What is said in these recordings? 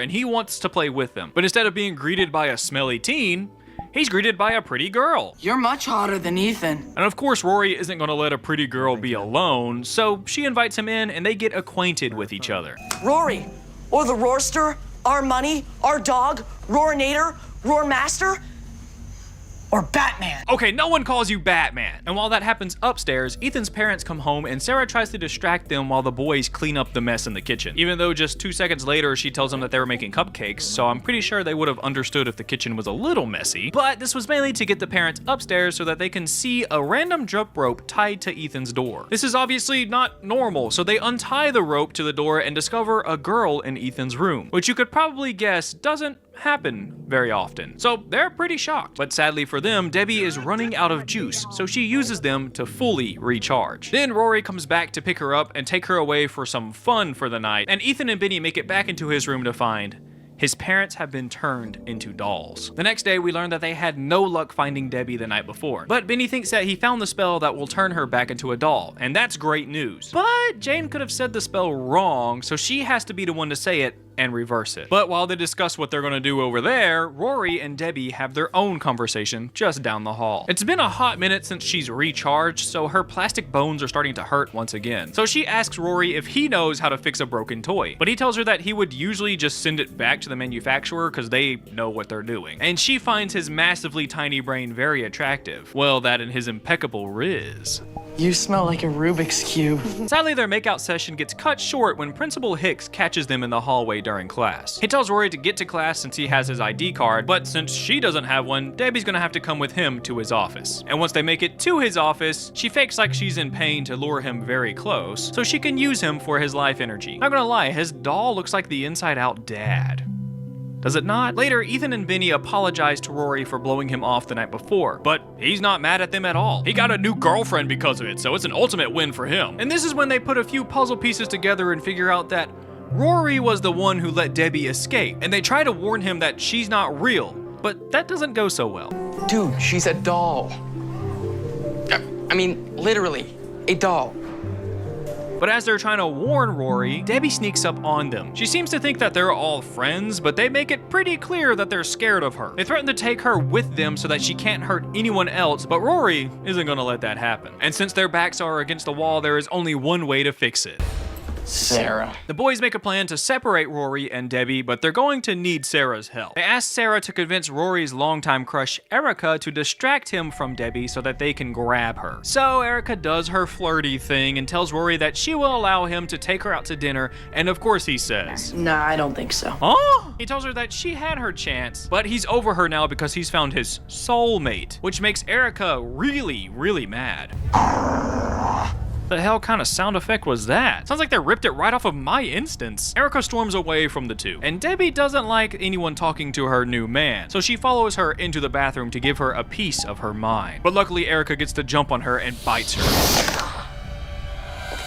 and he wants to play with them. But instead of being greeted by a smelly teen, he's greeted by a pretty girl. You're much hotter than Ethan. And of course, Rory isn't going to let a pretty girl be alone, so she invites him in and they get acquainted with each other. Rory, or the Roarster, our money, our dog, Roarinator, Roarmaster, or Batman. Okay, no one calls you Batman. And while that happens upstairs, Ethan's parents come home and Sarah tries to distract them while the boys clean up the mess in the kitchen. Even though just 2 seconds later, she tells them that they were making cupcakes, so I'm pretty sure they would have understood if the kitchen was a little messy. But this was mainly to get the parents upstairs so that they can see a random jump rope tied to Ethan's door. This is obviously not normal, so they untie the rope to the door and discover a girl in Ethan's room, which you could probably guess doesn't happen very often. So they're pretty shocked. But sadly for them, Debbie is running out of juice, so she uses them to fully recharge. Then Rory comes back to pick her up and take her away for some fun for the night, and Ethan and Benny make it back into his room to find his parents have been turned into dolls. The next day, we learn that they had no luck finding Debbie the night before. But Benny thinks that he found the spell that will turn her back into a doll, and that's great news. But Jane could have said the spell wrong, so she has to be the one to say it and reverse it. But while they discuss what they're gonna do over there, Rory and Debbie have their own conversation just down the hall. It's been a hot minute since she's recharged, so her plastic bones are starting to hurt once again. So she asks Rory if he knows how to fix a broken toy, but he tells her that he would usually just send it back to the manufacturer because they know what they're doing. And she finds his massively tiny brain very attractive. Well, that and his impeccable riz. You smell like a Rubik's Cube. Sadly, their makeout session gets cut short when Principal Hicks catches them in the hallway during class. He tells Rory to get to class since he has his ID card, but since she doesn't have one, Debbie's gonna have to come with him to his office. And once they make it to his office, she fakes like she's in pain to lure him very close, so she can use him for his life energy. Not gonna lie, his doll looks like the Inside Out dad. Does it not? Later, Ethan and Benny apologize to Rory for blowing him off the night before, but he's not mad at them at all. He got a new girlfriend because of it, so it's an ultimate win for him. And this is when they put a few puzzle pieces together and figure out that Rory was the one who let Debbie escape, and they try to warn him that she's not real, but that doesn't go so well. Dude, she's a doll. I mean, literally, a doll. But as they're trying to warn Rory, Debbie sneaks up on them. She seems to think that they're all friends, but they make it pretty clear that they're scared of her. They threaten to take her with them so that she can't hurt anyone else, but Rory isn't gonna let that happen. And since their backs are against the wall, there is only one way to fix it. Sarah. The boys make a plan to separate Rory and Debbie, but they're going to need Sarah's help. They ask Sarah to convince Rory's longtime crush, Erica, to distract him from Debbie so that they can grab her. So Erica does her flirty thing and tells Rory that she will allow him to take her out to dinner, and of course he says, Nah, I don't think so. "Oh!" He tells her that she had her chance, but he's over her now because he's found his soulmate, which makes Erica really, really mad. The hell kind of sound effect was that? Sounds like they ripped it right off of my instance. Erica storms away from the two, and Debbie doesn't like anyone talking to her new man, so she follows her into the bathroom to give her a piece of her mind. But luckily, Erica gets to jump on her and bites her.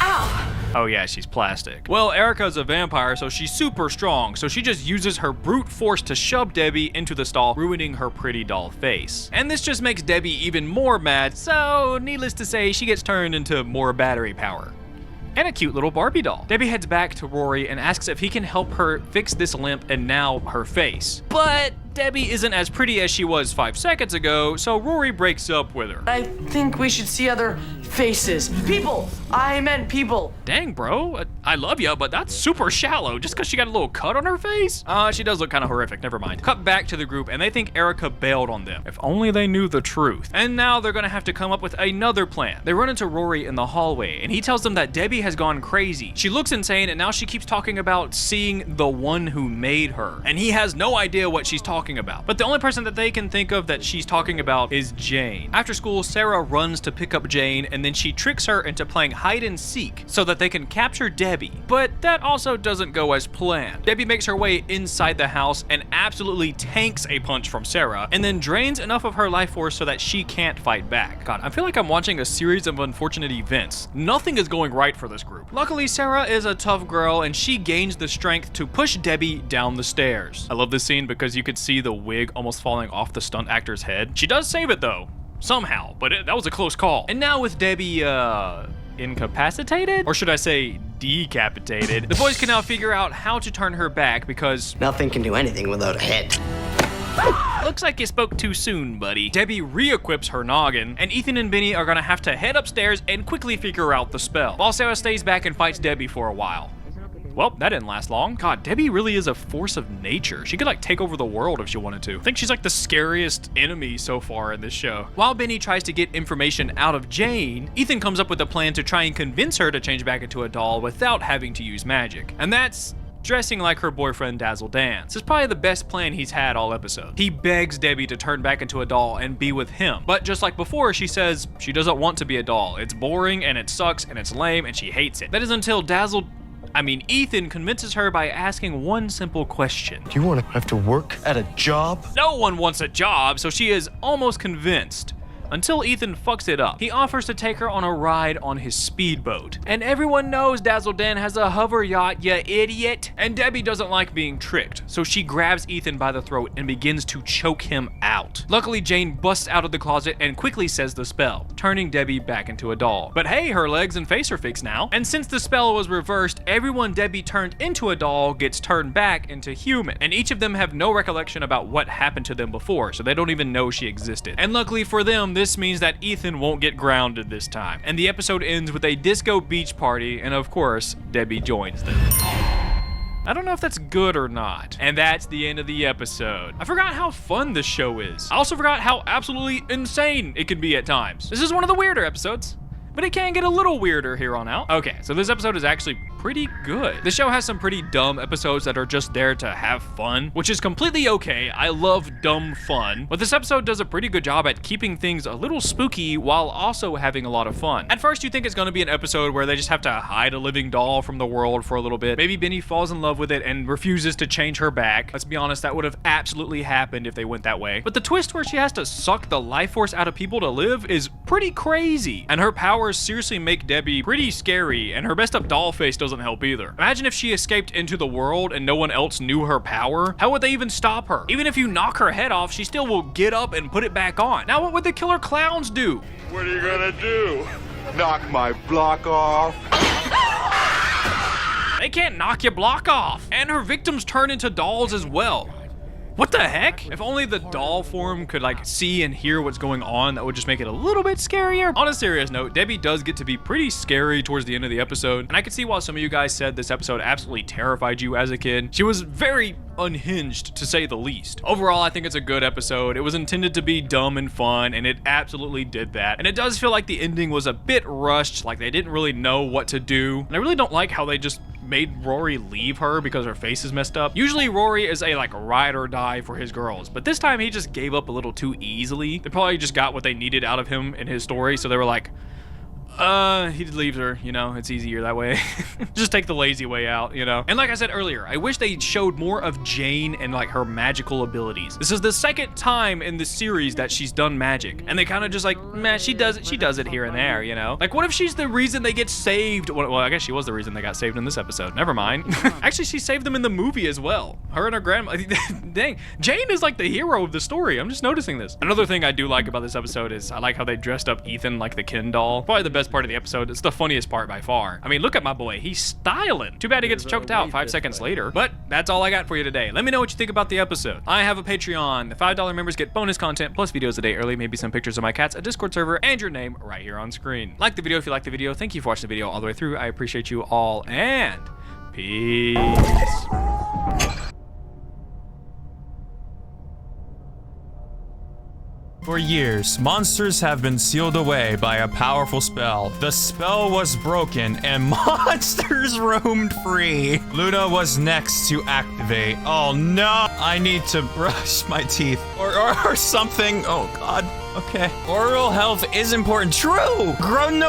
Ow! Oh yeah, she's plastic. Well, Erica's a vampire, so she's super strong, so she just uses her brute force to shove Debbie into the stall, ruining her pretty doll face. And this just makes Debbie even more mad, so needless to say, she gets turned into more battery power. And a cute little Barbie doll. Debbie heads back to Rory and asks if he can help her fix this limp and now her face. But Debbie isn't as pretty as she was 5 seconds ago, so Rory breaks up with her. I think we should see other faces. People! I meant people. Dang, bro. I love ya, but that's super shallow just because she got a little cut on her face. She does look kind of horrific. Never mind. Cut back to the group, and they think Erica bailed on them. If only they knew the truth. And now they're gonna have to come up with another plan. They run into Rory in the hallway, and he tells them that Debbie has gone crazy. She looks insane, and now she keeps talking about seeing the one who made her. And he has no idea what she's talking about. But the only person that they can think of that she's talking about is Jane. After school, Sarah runs to pick up Jane, and then she tricks her into playing hide and seek so that they can capture Debbie. But that also doesn't go as planned. Debbie makes her way inside the house and absolutely tanks a punch from Sarah, and then drains enough of her life force so that she can't fight back. God, I feel like I'm watching a series of unfortunate events. Nothing is going right for this group. Luckily, Sarah is a tough girl, and she gains the strength to push Debbie down the stairs. I love this scene because you could see the wig almost falling off the stunt actor's head. She does save it though, somehow, but that was a close call. And now with Debbie, incapacitated? Or should I say decapitated. The boys can now figure out how to turn her back because Nothing can do anything without a head. looks like you spoke too soon, buddy. Debbie re-equips her noggin, and Ethan and Benny are gonna have to head upstairs and quickly figure out the spell, while Sarah stays back and fights Debbie for a while. Well, that didn't last long. God, Debbie really is a force of nature. She could like take over the world if she wanted to. I think she's like the scariest enemy so far in this show. While Benny tries to get information out of Jane, Ethan comes up with a plan to try and convince her to change back into a doll without having to use magic. And that's dressing like her boyfriend Dazzle Dan. This is probably the best plan he's had all episode. He begs Debbie to turn back into a doll and be with him. But just like before, she says she doesn't want to be a doll. It's boring and it sucks and it's lame and she hates it. That is until Ethan convinces her by asking one simple question. Do you want to have to work at a job? No one wants a job, so she is almost convinced. Until Ethan fucks it up. He offers to take her on a ride on his speedboat. And everyone knows Dazzle Dan has a hover yacht, you idiot. And Debbie doesn't like being tricked, so she grabs Ethan by the throat and begins to choke him out. Luckily, Jane busts out of the closet and quickly says the spell, turning Debbie back into a doll. But hey, her legs and face are fixed now. And since the spell was reversed, everyone Debbie turned into a doll gets turned back into human. And each of them have no recollection about what happened to them before, so they don't even know she existed. And luckily for them, this means that Ethan won't get grounded this time. And the episode ends with a disco beach party, and of course, Debbie joins them. I don't know if that's good or not. And that's the end of the episode. I forgot how fun this show is. I also forgot how absolutely insane it can be at times. This is one of the weirder episodes, but it can get a little weirder here on out. Okay, so this episode is actually pretty good. The show has some pretty dumb episodes that are just there to have fun, which is completely okay. I love dumb fun, but this episode does a pretty good job at keeping things a little spooky while also having a lot of fun. At first, you think it's gonna be an episode where they just have to hide a living doll from the world for a little bit. Maybe Benny falls in love with it and refuses to change her back. Let's be honest, that would have absolutely happened if they went that way. But the twist where she has to suck the life force out of people to live is pretty crazy. And her powers seriously make Debbie pretty scary, and her messed up doll face doesn't help either. Imagine if she escaped into the world and no one else knew her power. How would they even stop her? Even if you knock her head off, she still will get up and put it back on. Now what would the killer clowns do? What are you gonna do? Knock my block off? They can't knock your block off. And her victims turn into dolls as well. What the heck? If only the doll form could like see and hear what's going on, that would just make it a little bit scarier. On a serious note, Debbie does get to be pretty scary towards the end of the episode, and I can see why some of you guys said this episode absolutely terrified you as a kid. She was very unhinged, to say the least. Overall, I think it's a good episode. It was intended to be dumb and fun, and it absolutely did that. And it does feel like the ending was a bit rushed, like they didn't really know what to do. And I really don't like how they just made Rory leave her because her face is messed up. Usually Rory is a like ride or die for his girls, but this time he just gave up a little too easily. They probably just got what they needed out of him in his story, so they were like, he leaves her, you know, it's easier that way. Just take the lazy way out, you know? And like I said earlier, I wish they showed more of Jane and like her magical abilities. This is the second time in the series that she's done magic, and they kind of just like, man, she does it here and there, you know? Like, what if she's the reason they get saved? Well, I guess she was the reason they got saved in this episode. Never mind. Actually, she saved them in the movie as well. Her and her grandma. Dang, Jane is like the hero of the story. I'm just noticing this. Another thing I do like about this episode is I like how they dressed up Ethan like the Ken doll. Probably the best part of the episode. It's the funniest part by far. I mean, look at my boy. He's styling. Too bad he gets choked out 5 seconds later. But that's all I got for you today. Let me know what you think about the episode. I have a Patreon. The $5 members get bonus content plus videos a day early, maybe some pictures of my cats, a Discord server, and your name right here on screen. Like the video if you like the video. Thank you for watching the video all the way through. I appreciate you all, and peace. For years, monsters have been sealed away by a powerful spell. The spell was broken and monsters roamed free. Luna was next to activate. Oh no, I need to brush my teeth or something. Oh God. Okay. Oral health is important. True. Granny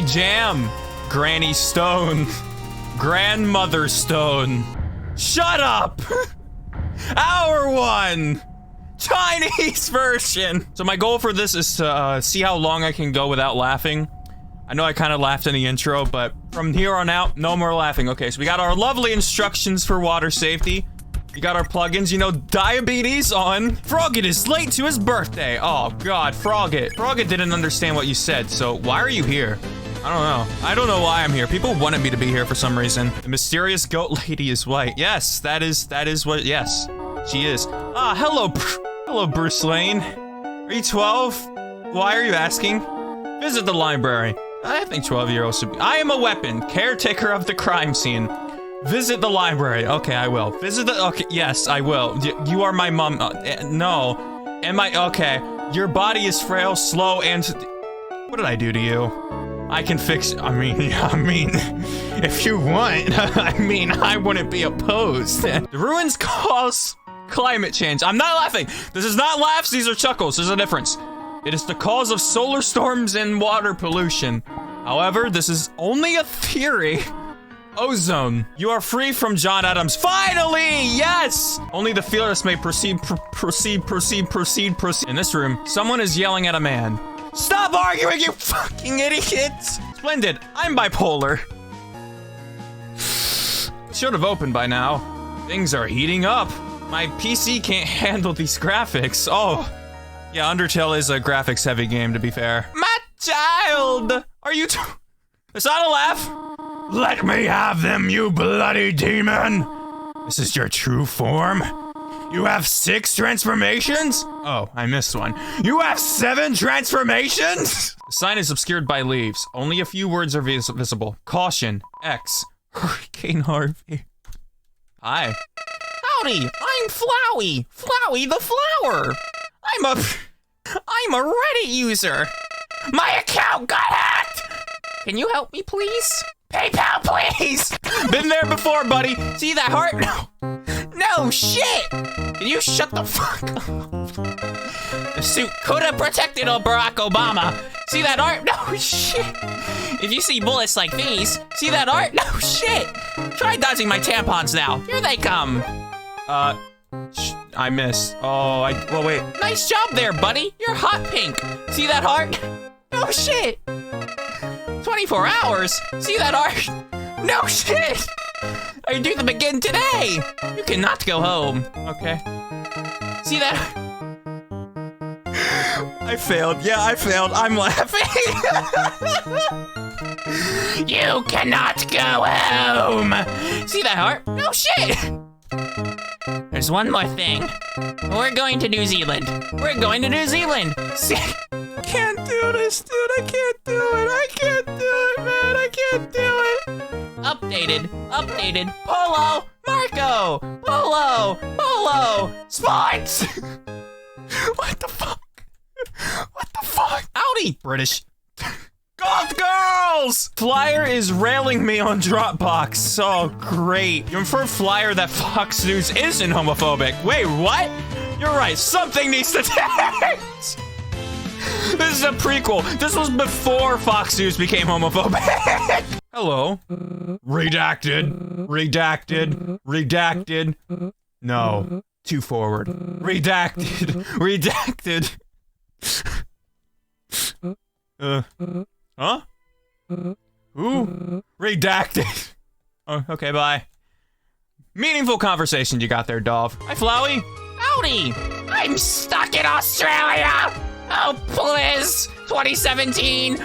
Jam. Granny Stone. Grandmother Stone. Shut up. Hour 1! Chinese version! So my goal for this is to see how long I can go without laughing. I know I kind of laughed in the intro, but from here on out, no more laughing. Okay, so we got our lovely instructions for water safety. We got our plugins, you know, diabetes on. Frogget is late to his birthday. Oh, God, Frogget. Frogget didn't understand what you said, so why are you here? I don't know. I don't know why I'm here. People wanted me to be here for some reason. The mysterious goat lady is white. Yes, that is what, yes, she is. Ah, hello, hello, Bruce Lane. Are you 12? Why are you asking? Visit the library. I think 12-year-olds should be. I am a weapon, caretaker of the crime scene. Visit the library. Okay, I will. Visit the, okay, yes, I will. You are my mom. No. Am I, okay. Your body is frail, slow, and, what did I do to you? I can fix, I mean, if you want, I wouldn't be opposed. The ruins cause climate change. I'm not laughing. This is not laughs, these are chuckles. There's a difference. It is the cause of solar storms and water pollution. However, this is only a theory. Ozone. You are free from John Adams. Finally! Yes! Only the fearless may proceed. In this room, someone is yelling at a man. Stop arguing, you fucking idiots! Splendid. I'm bipolar. Should have opened by now. Things are heating up. My PC can't handle these graphics. Oh. Yeah, Undertale is a graphics-heavy game, to be fair. My child! Are you Is that a laugh? Let me have them, you bloody demon! This is your true form? You have 6 transformations? Oh, I missed one. You have 7 transformations? The sign is obscured by leaves. Only a few words are visible. Caution. X. Hurricane Harvey. Hi. Howdy, I'm Flowey. Flowey the flower. I'm a Reddit user. My account got hacked. Can you help me, please? PayPal, please. Been there before, buddy. See that heart? No shit. Can you shut the fuck up? The suit could have protected old Barack Obama. See that art? No shit. If you see bullets like these, see that art? No shit. Try dodging my tampons now. Here they come. I missed. Oh, well, wait. Nice job there, buddy. You're hot pink. See that heart? No shit. 24 hours? See that art? No shit. I do them again today. You cannot go home. Okay. See that? I failed. Yeah, I failed. I'm laughing. You cannot go home. See that heart? No shit. There's one more thing. We're going to New Zealand. We're going to New Zealand. See? Can't do this, dude. I can't do it. I can't do it, man. I can't do it. Updated. Polo, Marco. Polo. Sports. What the fuck? Howdy, British. Goth girls! Flyer is railing me on Dropbox. So great. You infer Flyer that Fox News isn't homophobic. Wait, what? You're right. Something needs to change. This is a prequel. This was before Fox News became homophobic. Hello. Redacted. No. Too forward. Redacted. Huh? Who? Redacted. Oh, okay, bye. Meaningful conversation you got there, Dov. Hi, Flowey. Howdy. I'm stuck in Australia. Oh, please. 2017.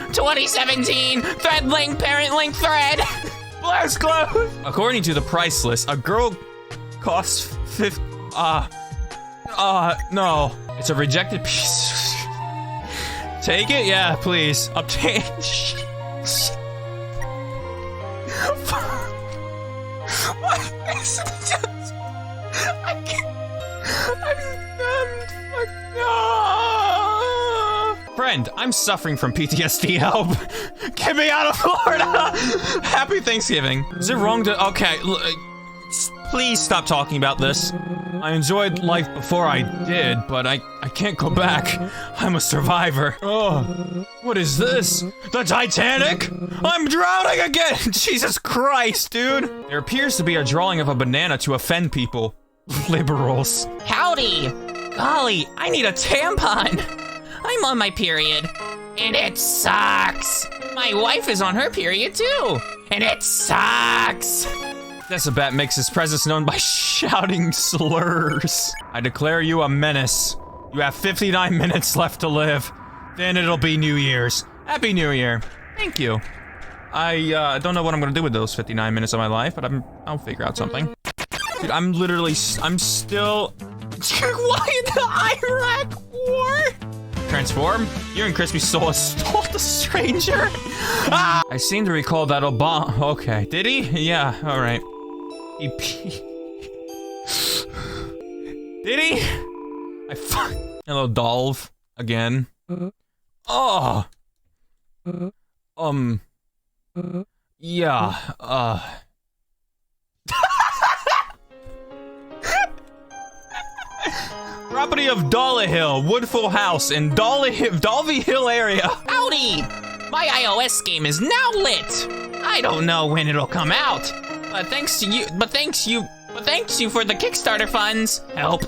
Thread link, parent link thread. Blast close. According to the price list, a girl costs no. It's a rejected piece. Take it? Yeah, please. Obtain. What is this? I can't. Friend, I'm suffering from PTSD. Help! Get me out of Florida! Happy Thanksgiving. Is it wrong to? Okay, please stop talking about this. I enjoyed life before I did, but I can't go back. I'm a survivor. Oh, what is this? The Titanic? I'm drowning again! Jesus Christ, dude! There appears to be a drawing of a banana to offend people. Liberals. Howdy! Golly, I need a tampon! I'm on my period, and it sucks! My wife is on her period too, and it sucks! Decibel makes his presence known by shouting slurs. I declare you a menace. You have 59 minutes left to live. Then it'll be New Year's. Happy New Year. Thank you. I don't know what I'm gonna do with those 59 minutes of my life, but I'll figure out something. Dude, I'm still... Why in the Iraq War? Transform? You and Crispy stole the stranger? Ah! I seem to recall that Obama... Okay, did he? Yeah, alright. Did he? Hello, Dolph. Again. Oh! Yeah, Property of Dolly Hill, Woodful House in Dolby Hill area. Howdy! My iOS game is now lit. I don't know when it'll come out, but thanks you for the Kickstarter funds. Help.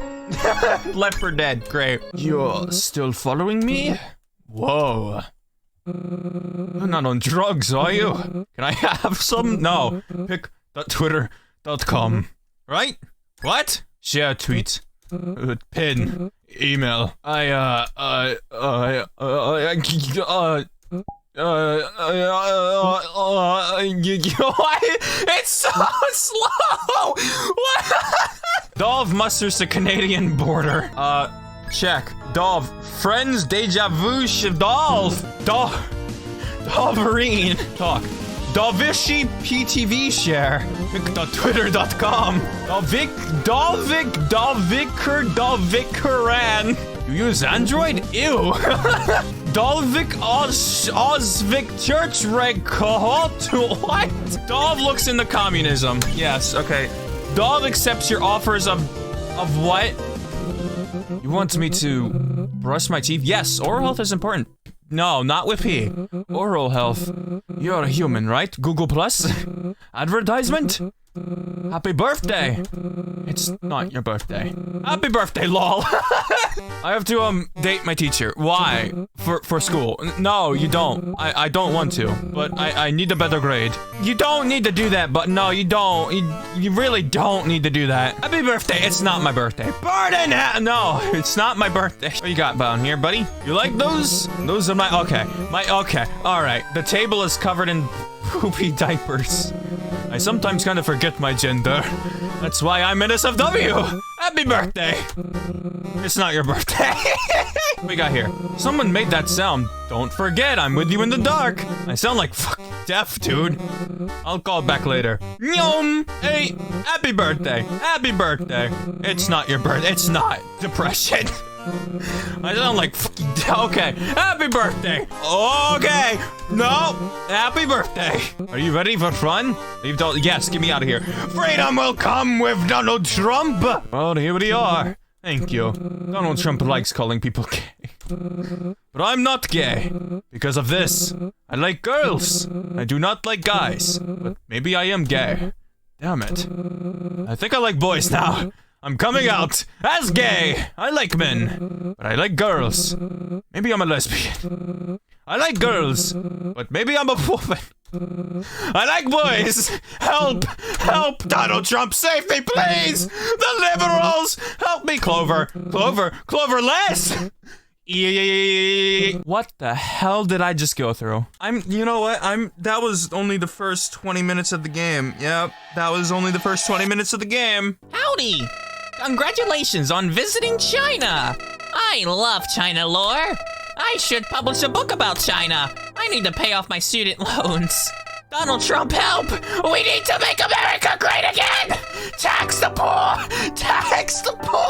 Left 4 Dead, great. You're still following me? Whoa. You're not on drugs, are you? Can I have some? No. Pick.twitter.com. Right? What? Share tweet. Pin. Email. It's so slow! What? Dov musters the Canadian border. Check. Dov. Friends, deja vu, Dov. Doverine. Talk. Dovishi PTV share. Twitter.com. Dovikaran. You use Android? Ew. Dolvik Osvik Church Reg Kohot. What? Dov looks into communism. Yes, okay. Dov accepts your offers of what? You want me to brush my teeth? Yes, oral health is important. No, not with P. Oral health. You're a human, right? Google Plus? Advertisement? Happy birthday! It's not your birthday. Happy birthday, lol! I have to, date my teacher. Why? For school. No, you don't. I don't want to, but I need a better grade. You don't need to do that, but no, you don't. You really don't need to do that. Happy birthday. It's not my birthday. Burden! No, it's not my birthday. What you got down here, buddy? You like those? Those are okay. Okay. Alright. The table is covered in poopy diapers. I sometimes kind of forget my gender. That's why I'm NSFW! Happy birthday! It's not your birthday. What we got here? Someone made that sound. Don't forget, I'm with you in the dark. I sound like fucking deaf, dude. I'll call back later. Nyom! Hey, happy birthday. Happy birthday. It's not your birthday. It's not. Depression. I sound like fucking... Okay. Happy birthday. Okay. No. Happy birthday. Are you ready for fun? Yes, get me out of here. Freedom will come with Donald Trump. Well, here we are. Thank you. Donald Trump likes calling people gay. But I'm not gay. Because of this. I like girls. I do not like guys. But maybe I am gay. Damn it. I think I like boys now. I'm coming out as gay. I like men, but I like girls. Maybe I'm a lesbian. I like girls, but maybe I'm a woman. I like boys. Help! Help! Donald Trump, save me, please! The liberals! Help me, Clover! Cloverless! What the hell did I just go through? You know what? That was only the first 20 minutes of the game. Yep, that was only the first 20 minutes of the game. Howdy! Congratulations on visiting China! I love China lore! I should publish a book about China! I need to pay off my student loans. Donald Trump, help! We need to make America great again! Tax the poor! Tax the poor!